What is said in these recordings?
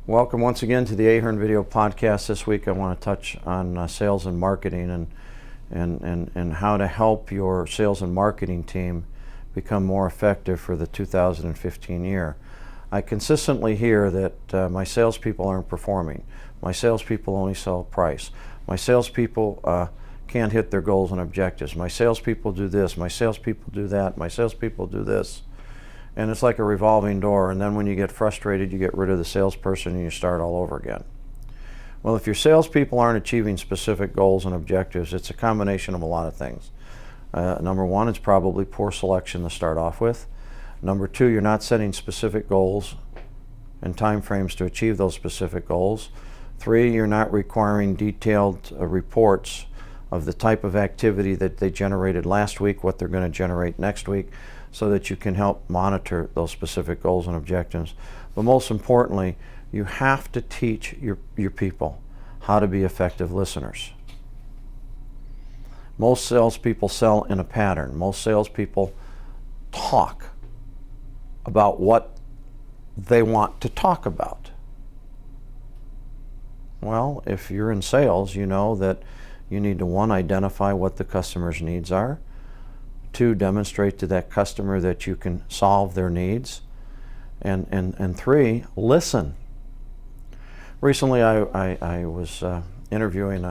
Welcome once again to the Ahern Video Podcast. This week I want to touch on sales and marketing and how to help your sales and marketing team become more effective for the 2015 year. I consistently hear that my salespeople aren't performing. My salespeople only sell price. My salespeople can't hit their goals and objectives. My salespeople do this. My salespeople do that. My salespeople do this. And it's like a revolving door, and then when you get frustrated, you get rid of the salesperson and you start all over again. Well, if your salespeople aren't achieving specific goals and objectives, it's a combination of a lot of things. Number one, it's probably poor selection to start off with. Number two, you're not setting specific goals and time frames to achieve those specific goals. Three, you're not requiring detailed reports of the type of activity that they generated last week, what they're going to generate next week, so that you can help monitor those specific goals and objectives. But most importantly, you have to teach your people how to be effective listeners. Most salespeople sell in a pattern. Most salespeople talk about what they want to talk about. Well, if you're in sales, you know that you need to, one, identify what the customer's needs are. Two, demonstrate to that customer that you can solve their needs. And three, listen. Recently I was interviewing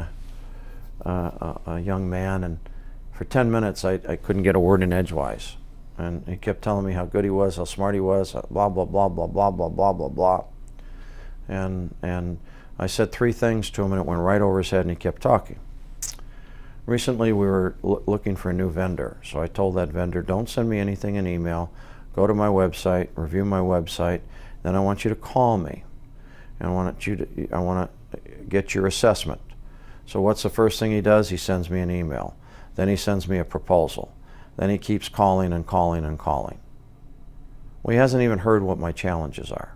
a young man, and for 10 minutes I couldn't get a word in edgewise. And he kept telling me how good he was, how smart he was, blah, blah, blah, blah, blah, blah, blah, blah, blah. And I said three things to him, and it went right over his head, and he kept talking. Recently we were looking for a new vendor, so I told that vendor, don't send me anything in email, go to my website, review my website, then I want you to call me, and I want to get your assessment. So what's the first thing he does? He sends me an email, then he sends me a proposal, then he keeps calling and calling and calling. Well, he hasn't even heard what my challenges are.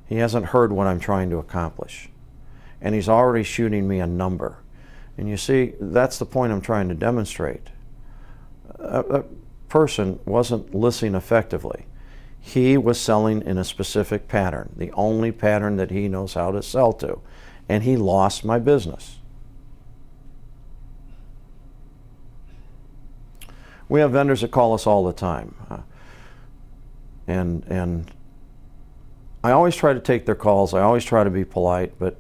He hasn't heard what I'm trying to accomplish, and he's already shooting me a number. And you see, that's the point I'm trying to demonstrate. That person wasn't listening effectively. He was selling in a specific pattern, the only pattern that he knows how to sell to, and he lost my business. We have vendors that call us all the time, and I always try to take their calls. I always try to be polite, but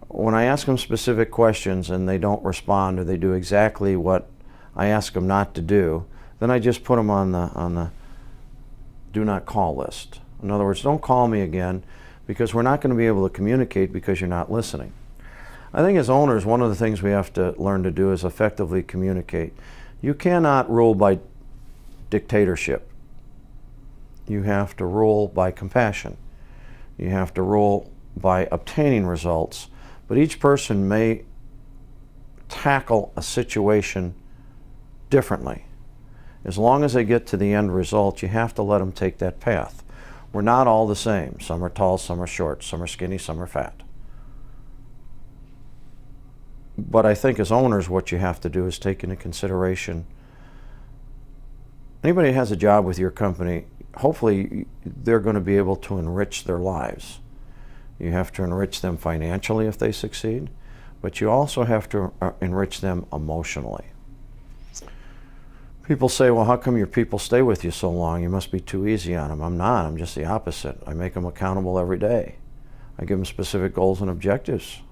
when I ask them specific questions and they don't respond, or they do exactly what I ask them not to do, then I just put them on the do not call list. In other words, don't call me again, because we're not going to be able to communicate because you're not listening. I think as owners, one of the things we have to learn to do is effectively communicate. You cannot rule by dictatorship. You have to rule by compassion. You have to rule by obtaining results. But each person may tackle a situation differently. As long as they get to the end result, you have to let them take that path. We're not all the same. Some are tall, some are short, some are skinny, some are fat. But I think as owners, what you have to do is take into consideration anybody who has a job with your company, hopefully they're going to be able to enrich their lives. You have to enrich them financially if they succeed, but you also have to enrich them emotionally. People say, well, how come your people stay with you so long? You must be too easy on them. I'm not. I'm just the opposite. I make them accountable every day. I give them specific goals and objectives,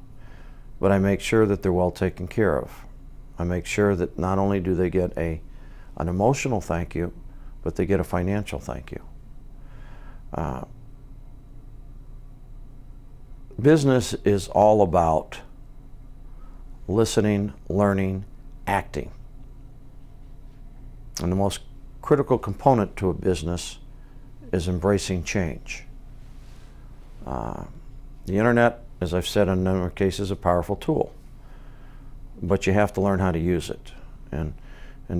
but I make sure that they're well taken care of. I make sure that not only do they get an emotional thank you, but they get a financial thank you. Business is all about listening, learning, acting. And the most critical component to a business is embracing change. The internet, as I've said in a number of cases, is a powerful tool, but you have to learn how to use it. And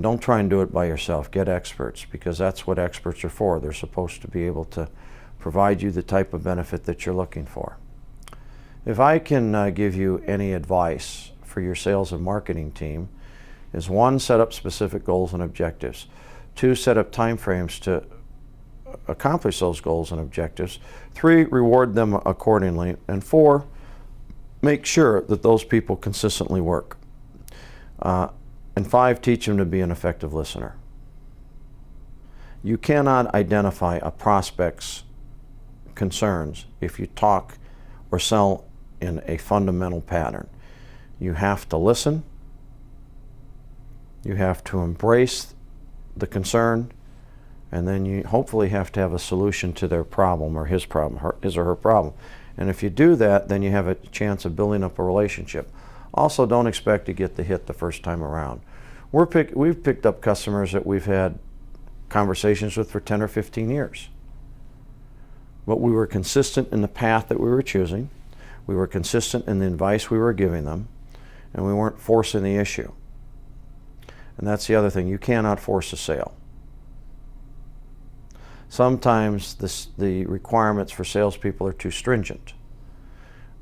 don't try and do it by yourself. Get experts, because that's what experts are for. They're supposed to be able to provide you the type of benefit that you're looking for. If I can give you any advice for your sales and marketing team, is one, set up specific goals and objectives. Two, set up time frames to accomplish those goals and objectives. 3, reward them accordingly. And 4, make sure that those people consistently work. And 5, teach them to be an effective listener. You cannot identify a prospect's concerns if you talk or sell in a fundamental pattern. You have to listen. You have to embrace the concern, and then you hopefully have to have a solution to their problem or his or her problem. And if you do that, then you have a chance of building up a relationship. Also, don't expect to get the hit the first time around. We've picked up customers that we've had conversations with for 10 or 15 years. But we were consistent in the path that we were choosing. We were consistent in the advice we were giving them, and we weren't forcing the issue. And that's the other thing. You cannot force a sale. Sometimes the requirements for salespeople are too stringent.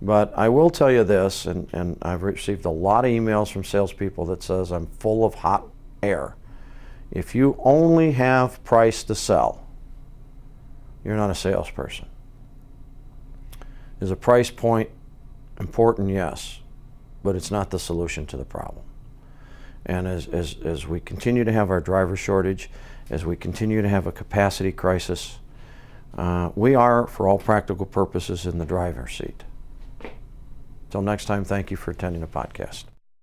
But I will tell you this, and I've received a lot of emails from salespeople that says I'm full of hot air. If you only have price to sell, you're not a salesperson. Is a price point important? Yes, but it's not the solution to the problem. And as we continue to have our driver shortage, as we continue to have a capacity crisis, we are, for all practical purposes, in the driver's seat. Until next time, thank you for attending the podcast.